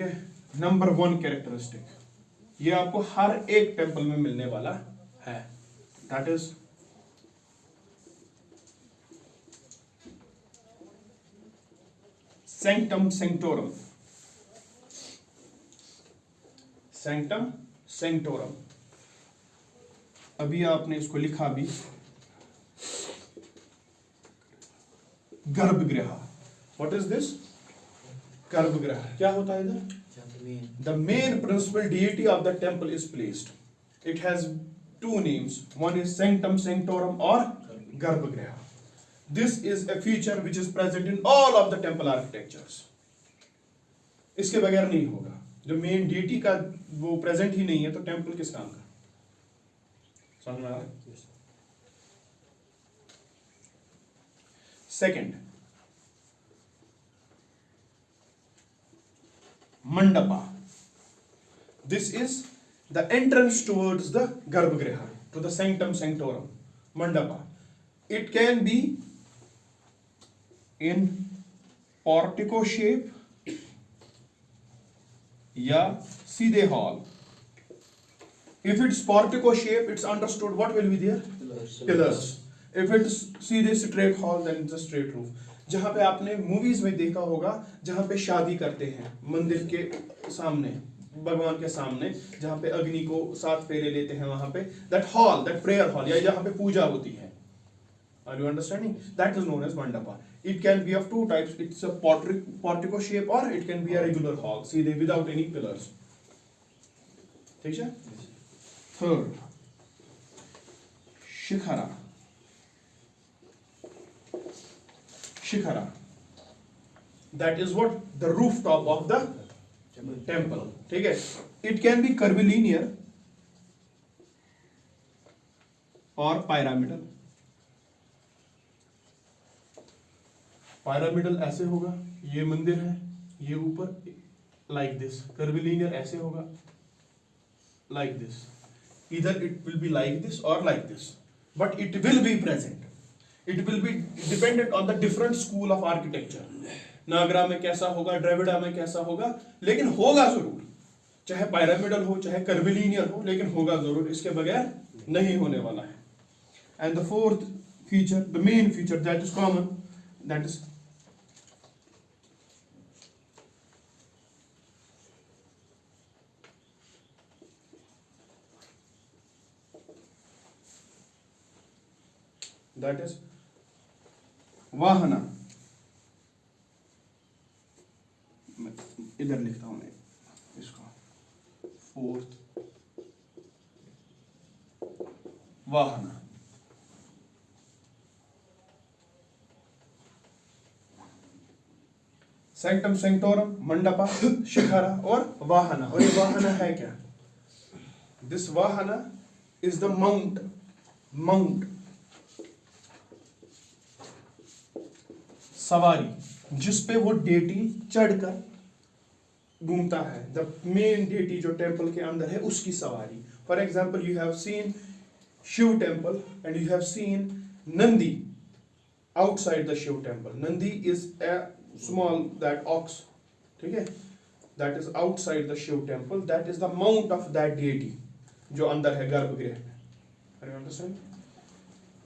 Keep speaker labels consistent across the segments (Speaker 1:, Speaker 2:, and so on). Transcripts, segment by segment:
Speaker 1: Number 1 characteristic, ये आपको हर एक टेम्पल में मिलने वाला है, दैट इज सैंक्टम सैंक्टोरम। सैंक्टम सैंक्टोरम, अभी आपने इसको लिखा भी गर्भगृह। What is this? गर्भगृह क्या होता है इधर? The main principal deity of the temple is placed. It has two names. One is Sanctum Sanctorum or Garbhagriha. This is a feature which is present in all of the temple architectures. इसके बगैर नहीं होगा। जो main deity का वो present ही नहीं है तो टेम्पल किस काम का? समझ में आ रहा है? Second, Mandapa. This is the entrance towards the Garbhagriha, to the Sanctum Sanctorum. Mandapa. It can be in portico shape या सीधे hall. If it's portico shape, it's understood what will be there? Pillars. If it's सीधे straight hall, then it's a straight roof. जहां पे आपने movies में देखा होगा जहां पे शादी करते हैं मंदिर के सामने, भगवान के सामने, जहां पे अग्नि को 7 फेरे लेते हैं, वहां पे that hall, that prayer hall, या जहां पे पूजा होती है, are you understanding? That is known as mandapa. It can be of 2 types. It's a portico shape or it can be a regular hall, सीधे विदाउट एनी पिलर्स. ठीक है. Third, shikhara. Shikhara, that is what? The rooftop of the temple. ठीक है. It can be curvilinear or pyramidal. Pyramidal ऐसे होगा, ये मंदिर है, ये ऊपर like this. Curvilinear ऐसे होगा like this. Either it will be like this or like this, but it will be present. It will be dependent on the different school of architecture. नागरा में कैसा होगा, द्रविड़ा में कैसा होगा, लेकिन होगा जरूर. चाहे pyramidal हो, चाहे curvilinear हो, लेकिन होगा जरूर. इसके बगैर नहीं होने वाला है. And the fourth feature, the main feature that is common, that is वाहना. इधर लिखता हूं मैं इसको. Fourth, vahana. Sanctum sanctorum, mandapa, shikhara और वाहना. और ये वाहना है क्या? This vahana is the mount, सवारी, जिसपे वो डेटी चढ़कर घूमता है. द मेन डेटी जो टेम्पल के अंदर है उसकी सवारी. For example, you have seen Shiva temple and you have seen Nandi outside the Shiva temple. Nandi is a small that ox, ठीक है, that is outside the Shiva temple. That is the mount of that deity जो अंदर है गर्भगृह में.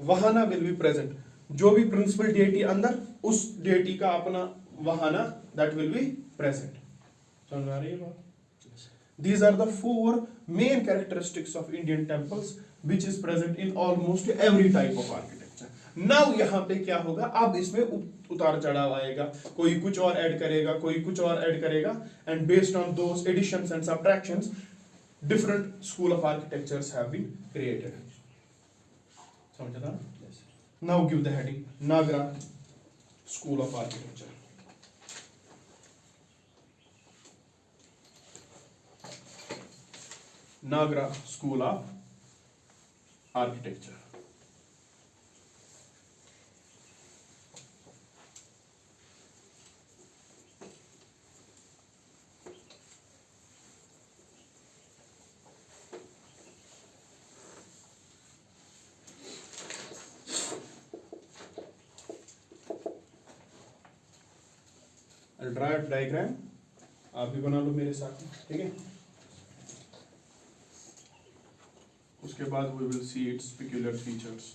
Speaker 1: वाहना विल बी प्रेजेंट. जो भी principal deity अंदर, उस डेटी का अपना वाहना, दैट विल बी प्रेजेंट. समझ आ रही है बात? These are the 4 main characteristics of Indian temples which is present in almost every type of architecture. Now यहाँ पे क्या होगा? अब इसमें उतार चढ़ाव आएगा. कोई कुछ और ऐड करेगा, कोई कुछ और ऐड करेगा, and based on those additions and subtractions, different school of architectures have been created. समझ आता? Now give the heading Nagra School of Architecture. Nagra School of Architecture. I'll draw a diagram आप भी बना लो मेरे साथ, ठीक है। उसके बाद we will see its peculiar features.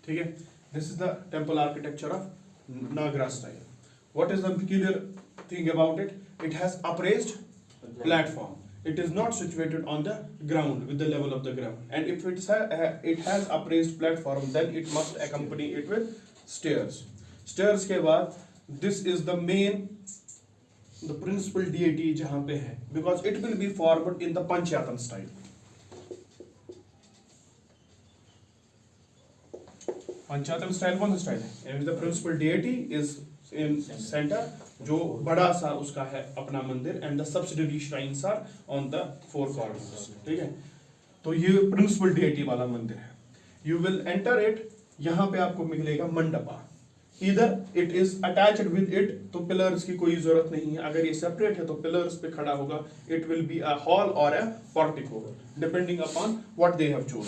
Speaker 1: ठीक है, this is the temple architecture of Nagara style. What is the peculiar thing about it? It has upraised platform. It is not situated on the ground with the level of the ground. And if it has upraised platform, then it must accompany it with stairs. Stairs के बाद this is the main, the principal deity जहाँ पे है, because it will be formed in the Panchayatan style. Panchayatan style कौन सा style है? And the principal deity is in center, जो बड़ा सा उसका है अपना मंदिर, and the subsidiary shrines are on the four corners. ठीक है, तो ये प्रिंसिपल डेटी वाला मंदिर है। यू विल एंटर इट, यहाँ पे आपको मिलेगा मंडपा, इधर it is attached with it, तो पिलर्स की कोई जरूरत नहीं है। अगर ये सेपरेट है तो पिलर्स पे खड़ा होगा, it will be a hall और a portico depending upon what they have chose.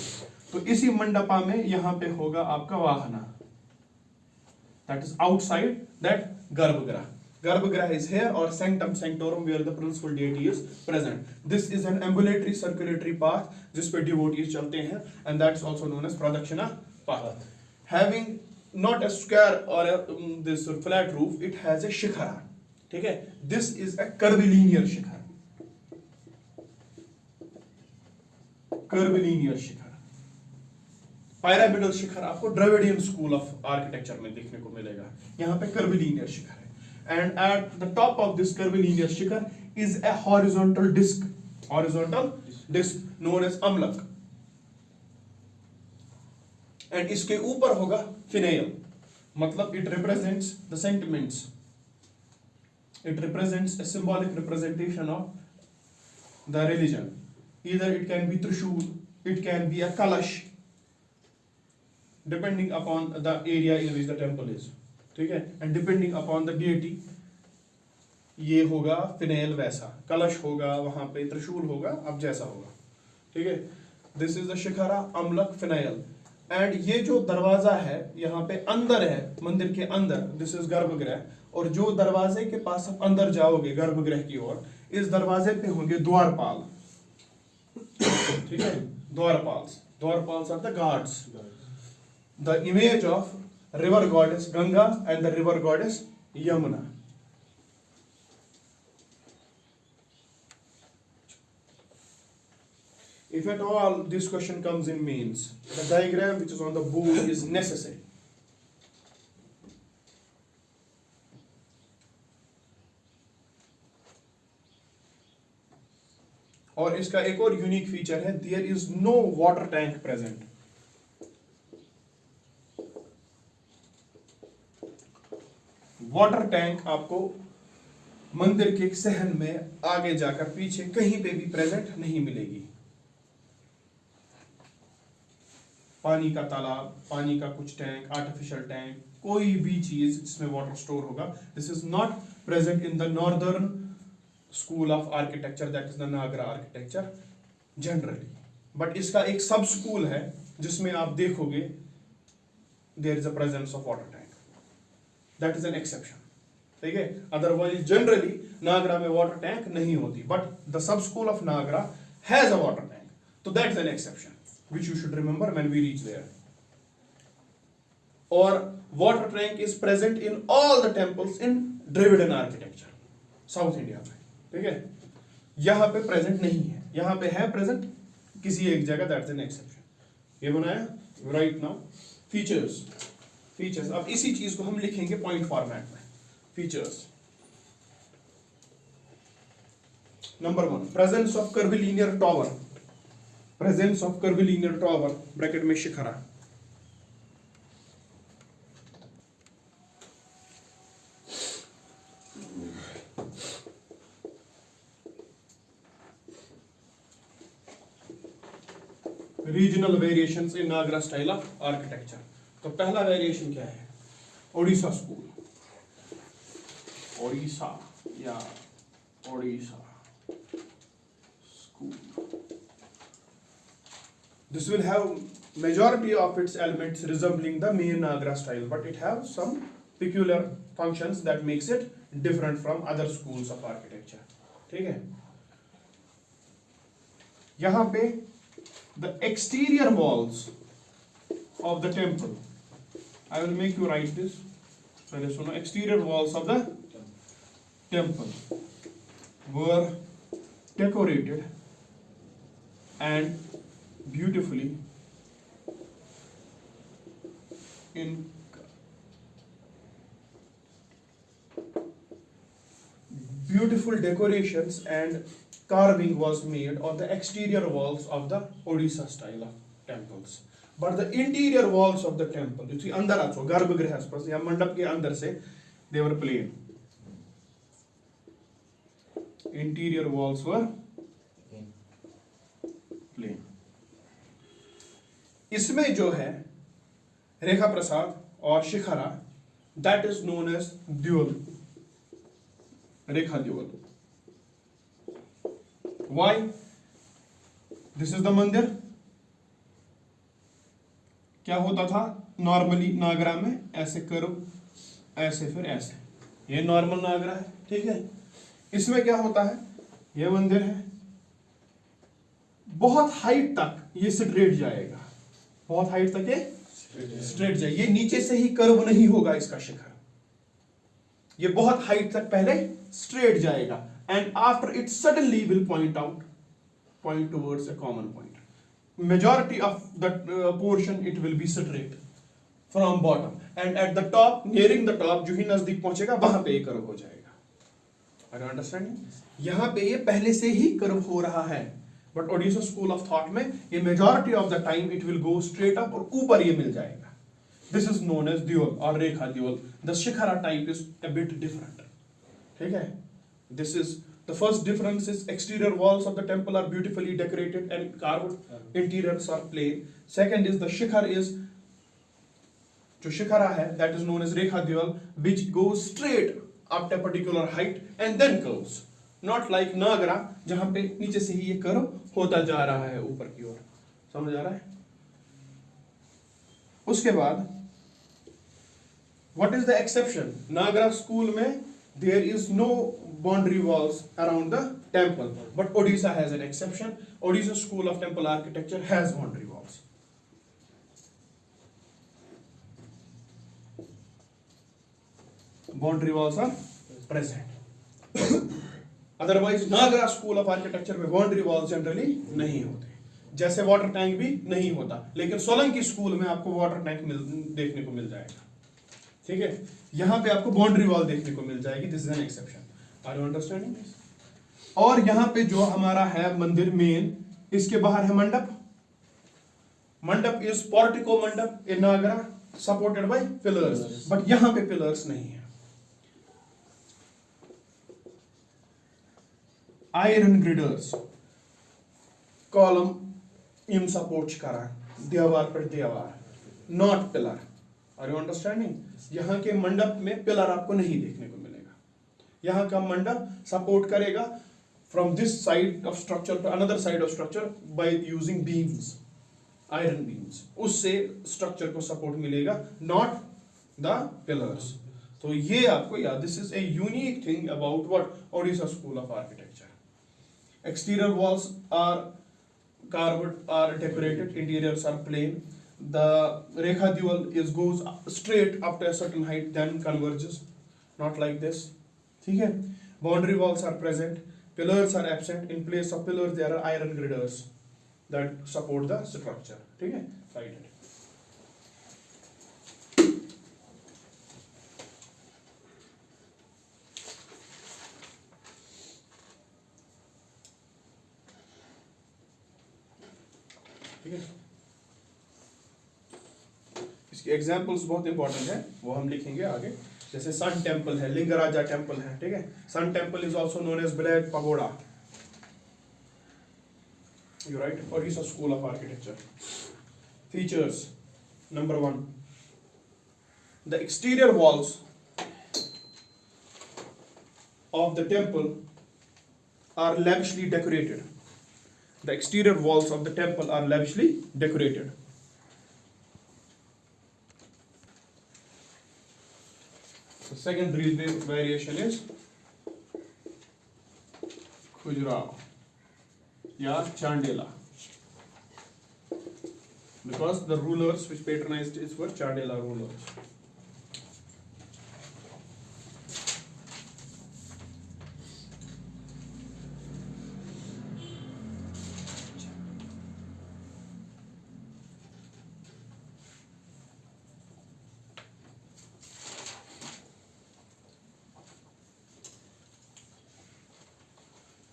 Speaker 1: तो इसी मंडपा में यहाँ पे होगा आपका vahana, that is outside that garbhagriha. Garbhagriha is here or sanctum sanctorum where the principal deity is present. This is an ambulatory circulatory path जिस पे devotees चलते हैं, and that's also known as pradakshina path. Having not a square or this flat roof, it has a shikhara. ठीक है, this is a curvilinear shikhara. Curvilinear shikhara. Pyramidal शिखर आपको Dravidian school of architecture में देखने को मिलेगा। यहाँ पे curvilinear शिखर है। And at the top of this curvilinear Shikhar is a horizontal disc known as amlak. And इसके ऊपर होगा finial, मतलब it represents the sentiments. It represents a symbolic representation of the religion. Either it can be Trishul, it can be a Kalash, depending upon the area in which the temple is. ठीक है, and depending upon the deity ये होगा phenyl, वैसा कलश होगा, वहां पे त्रिशूल होगा, अब जैसा होगा। ठीक है, this is the shikhara, amalaka, finial. And ये जो दरवाजा है यहाँ पे अंदर है, मंदिर के अंदर, दिस इज गर्भगृह। और जो दरवाजे के पास आप अंदर जाओगे गर्भगृह की ओर, इस दरवाजे पे होंगे द्वारपाल। ठीक है, dwarapalas are the guards, the image of river goddess Ganga and the river goddess Yamuna. If at all this question comes in mains, the diagram which is on the board is necessary. और इसका एक और unique feature है, there is no water tank present. Water tank आपको मंदिर के सहन में आगे जाकर पीछे कहीं पे भी प्रेजेंट नहीं मिलेगी। पानी का तालाब, पानी का कुछ टैंक, आर्टिफिशियल टैंक, कोई भी चीज जिसमें वाटर स्टोर होगा, this is not present in the northern school of architecture, that is the Nagara architecture generally. But इसका एक सब स्कूल है जिसमें आप देखोगे there is a presence of water tank, that is an exception. ठीक है, otherwise generally नागरा में water tank नहीं होती, but the sub school of Nagara has a water tank, तो that is an exception which you should remember when we reach there. Or water tank is present in all the temples in Dravidian architecture, South India में। ठीक है, यहाँ पे present नहीं है, यहाँ पे है प्रेजेंट किसी एक जगह, दैट्स एन एक्सेप्शन। ये बनाया राइट नाउ। फीचर्स अब इसी चीज को हम लिखेंगे पॉइंट फॉर्मेट में। Features number 1, presence of curvilinear tower, presence of curvilinear tower bracket में shikhara. Regional variations in Nagara style of architecture. तो पहला वेरिएशन क्या है? ओडिशा स्कूल, ओडिशा या Odisha school. This will have majority of its elements resembling the main Nagra style, but it has some peculiar functions that makes it different from other schools of architecture. ठीक है, यहाँ पे the exterior walls of the temple, I will make you write this. पहले सुनो, exterior walls of the temple were decorated and beautifully in beautiful decorations and carving was made on the exterior walls of the Odisha style of temples, but the interior walls of the temple, you see अंदर आचो गर्भगृह आसपास या मंडप के अंदर से, they were plain. Interior walls were plain. इसमें जो है रेखा प्रसाद और shikhara, that is known as deul, Rekha deul. Why? This is the mandir. क्या होता था नॉर्मली नागरा में? ऐसे करो, ऐसे, फिर ऐसे. ये नॉर्मल नागरा है, ठीक है. इसमें क्या होता है, ये मंदिर है, बहुत हाइट तक ये स्ट्रेट जाएगा, बहुत हाइट तक ये स्ट्रेट जाएगा. ये नीचे से ही कर्व नहीं होगा इसका शिखर, ये बहुत हाइट तक पहले स्ट्रेट जाएगा, and after it suddenly will point towards a common point. Majority of that portion it will be straight from bottom, and at the top, nearing the top, जो ही नजदीक पहुंचेगा वहां पे ये कर्व हो जाएगा. Are you understanding? यहाँ पे ये पहले से ही कर्व हो रहा है, but Odisha school of thought में ये majority of the time it will go straight up और ऊपर ये मिल जाएगा. This is known as deul और rekha deul. The shikhara type is a bit different. ठीक है. This is the first difference is exterior walls of the temple are beautifully decorated and carved, interiors are plain. Second is the shikhar is जो शिखरा है, that is known as rekha dewal, which goes straight up to a particular height and then curves, not like नागरा जहां पे नीचे से ही ये curve होता जा रहा है ऊपर की ओर. समझ आ रहा है? उसके बाद what is the exception? Nagara school में there is no boundary walls around the temple, but Odisha has an exception. Odisha School of Temple Architecture has boundary walls. Boundary walls are present. Otherwise, Nagra School of Architecture में boundary walls generally नहीं होते, जैसे water tank भी नहीं होता. लेकिन Solanki school में आपको वाटर टैंक देखने को मिल जाएगा. ठीक है. यहां पे आपको बाउंड्री वॉल देखने को मिल जाएगी. This is an exception. Are you understanding? और यहां पे जो हमारा है मंदिर मेन, इसके बाहर है मंडप. मंडप is portico mandap in Nagara, supported by pillars, but यहां पे पिलर्स नहीं है. Iron girders, column in support करा दीवार पर दीवार, not pillar. Are you understanding? यहाँ के मंडप में पिलर आपको नहीं देखने को मिलेगा. यहाँ का मंडप सपोर्ट करेगा from this side of structure to another side of structure by using beams, iron beams. उससे स्ट्रक्चर को सपोर्ट मिलेगा, नॉट द पिलर्स. तो ये आपको याद. This is a unique thing about what Odisha school of architecture. Exterior walls are carved, are decorated, interiors are plain. The rekha dual goes straight up to a certain height, then converges, not like this. ठीक है. Boundary walls are present, pillars are absent. In place of pillars there are iron girders that support the structure. ठीक है. Write it. ठीक है. इसकी examples बहुत important है, वो हम लिखेंगे आगे. जैसे सन टेम्पल है, लिंगराजा टेम्पल है. ठीक है. Sun temple is also known as black pagoda. You right. Odisha school of architecture. Features. Number 1, the exterior walls of the temple are lavishly decorated. The exterior walls of the temple are lavishly decorated. The second variation is Khujrao या Chandela, because the rulers which patronized it were Chandela rulers.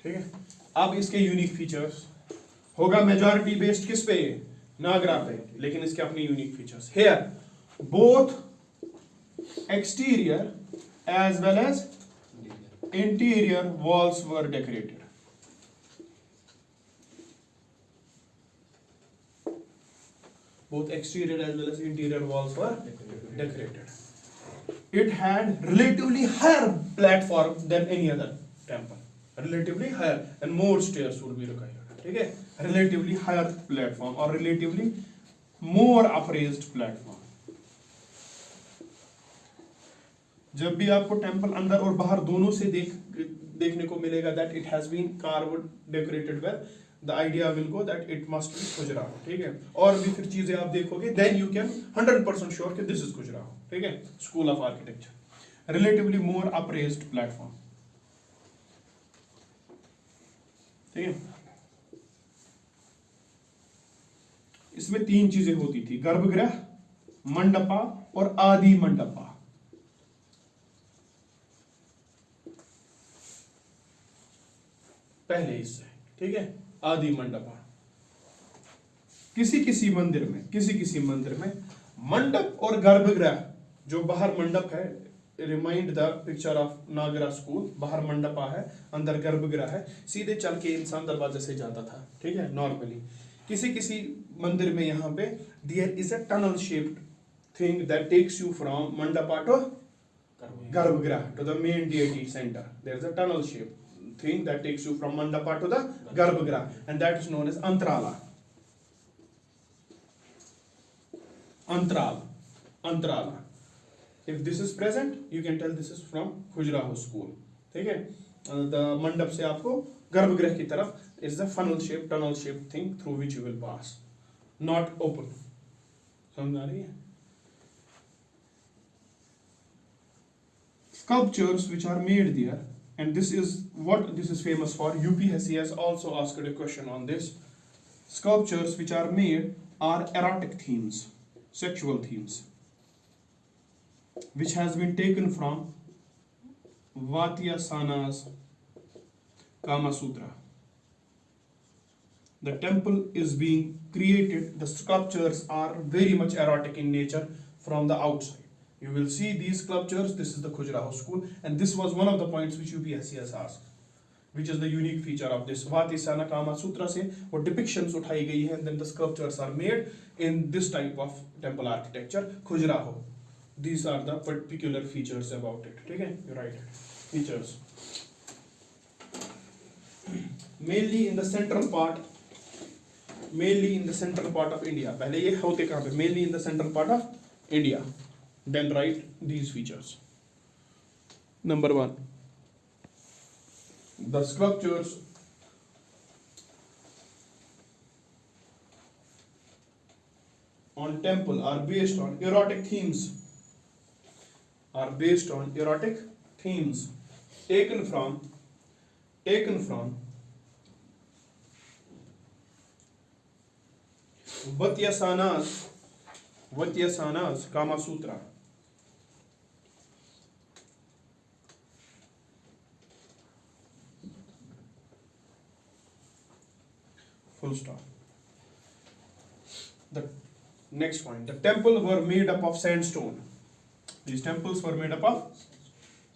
Speaker 1: ठीक है. अब इसके unique features होगा. Majority based किस पे? नागरा पे, लेकिन इसके अपने unique features. Here both exterior as well as interior walls were decorated. both exterior as well as interior walls were decorated. It had relatively higher platform than any other temple. Relatively higher, and more stairs would be required. ठीक है, relatively higher platform or relatively more upraised platform. जब भी आपको temple अंदर और बाहर दोनों से देखने को मिलेगा that it has been carved, decorated well, the idea will go that it must be Khajuraho. ठीक है, और भी फिर चीजें आप देखोगे then you can 100% sure कि this is Khajuraho. ठीक है, school of architecture, relatively more upraised platform. ठीक है, इसमें 3 चीजें होती थी, गर्भगृह, मंडपा और आदि मंडपा. पहले हिस्से, ठीक है, आदि मंडपा. किसी किसी मंदिर में मंडप और गर्भगृह, जो बाहर मंडप है, remind the picture of Nagara school, बाहर मंडपा है, अंदर गर्भगृह है, सीधे चल के इंसान दरवाजे से जाता था. ठीक है, नॉर्मली. किसी मंदिर में यहाँ पे there is a tunnel shaped thing that takes you from mandapa to garbhagriha to the main deity center. There is a tunnel shaped thing that takes you from mandapa to the garbhagriha, and that is known as antrala. Antrala. If this is present, you can tell this is from Khajuraho school. ठीक है, the मंडप से आपको गर्भगृह की तरफ is the funnel shaped, tunnel shaped thing through which you will pass, not open. समझ आ रही है? Sculptures which are made there, and this is what this is famous for. UPSC has also asked a question on this. Sculptures which are made are erotic themes, sexual themes, which has been taken from Vatyasana's Kama Sutra. The temple is being created, the sculptures are very much erotic in nature from the outside. You will see these sculptures. This is the Khajuraho school, and this was one of the points which UPSC has asked, which is the unique feature of this Vatyasana Kama Sutra से वो depictions उठाई गई हैं, then the sculptures are made in this type of temple architecture, Khajuraho. These are the particular features about it. ठीक है, you write it. Features. Mainly in the central part of India. पहले ये होते कहाँ पे? Mainly in the central part of India. Then write these features. Number 1. The sculptures on temple are based on erotic themes. Taken from Vatyasana's Kama Sutra. Full stop. The next point. The temple were made up of sandstone. These temples were made up of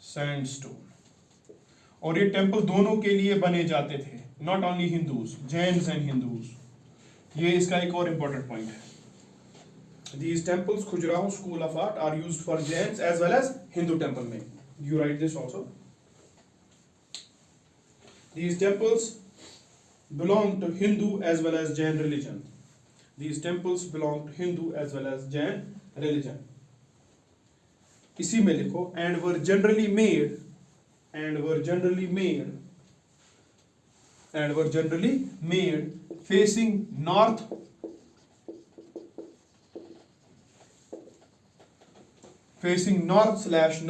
Speaker 1: sandstone. और ये temple दोनों के लिए बने जाते थे, not only Hindus, Jains and Hindus. ये इसका एक और इम्पोर्टेंट पॉइंट है. These temples, Khajuraho school of art, are used for Jains as well as Hindu temple making. You write this also. These temples belong to Hindu as well as Jain religion. इसी में लिखो and were generally made facing north /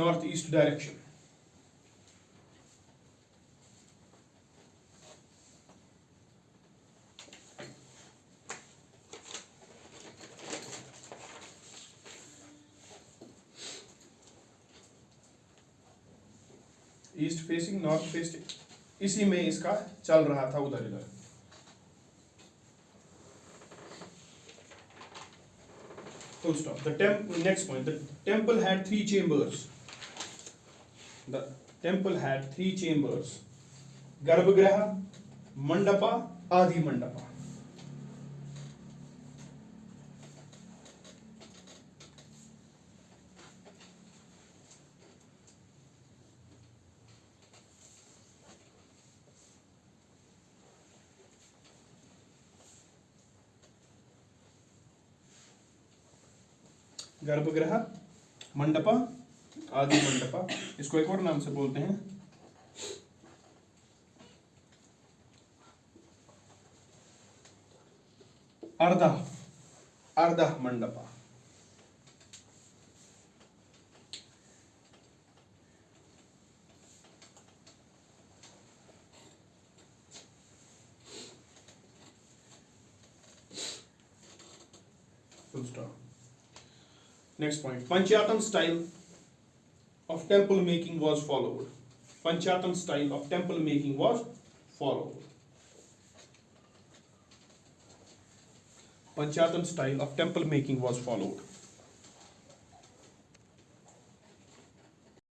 Speaker 1: northeast direction. East facing, north facing, इसी में इसका चल रहा था उधर इधर. Full stop. Next point. The temple had 3 chambers. Garbhagriha, Mandapa, Adi Mandapa. गर्भगृह, मंडप, आदि मंडप, इसको एक और नाम से बोलते हैं अर्ध अर्ध मंडप। Full stop. Next point. Panchayatan style of temple making was followed. Panchayatan style of temple making was followed. Panchayatan style of temple making was followed.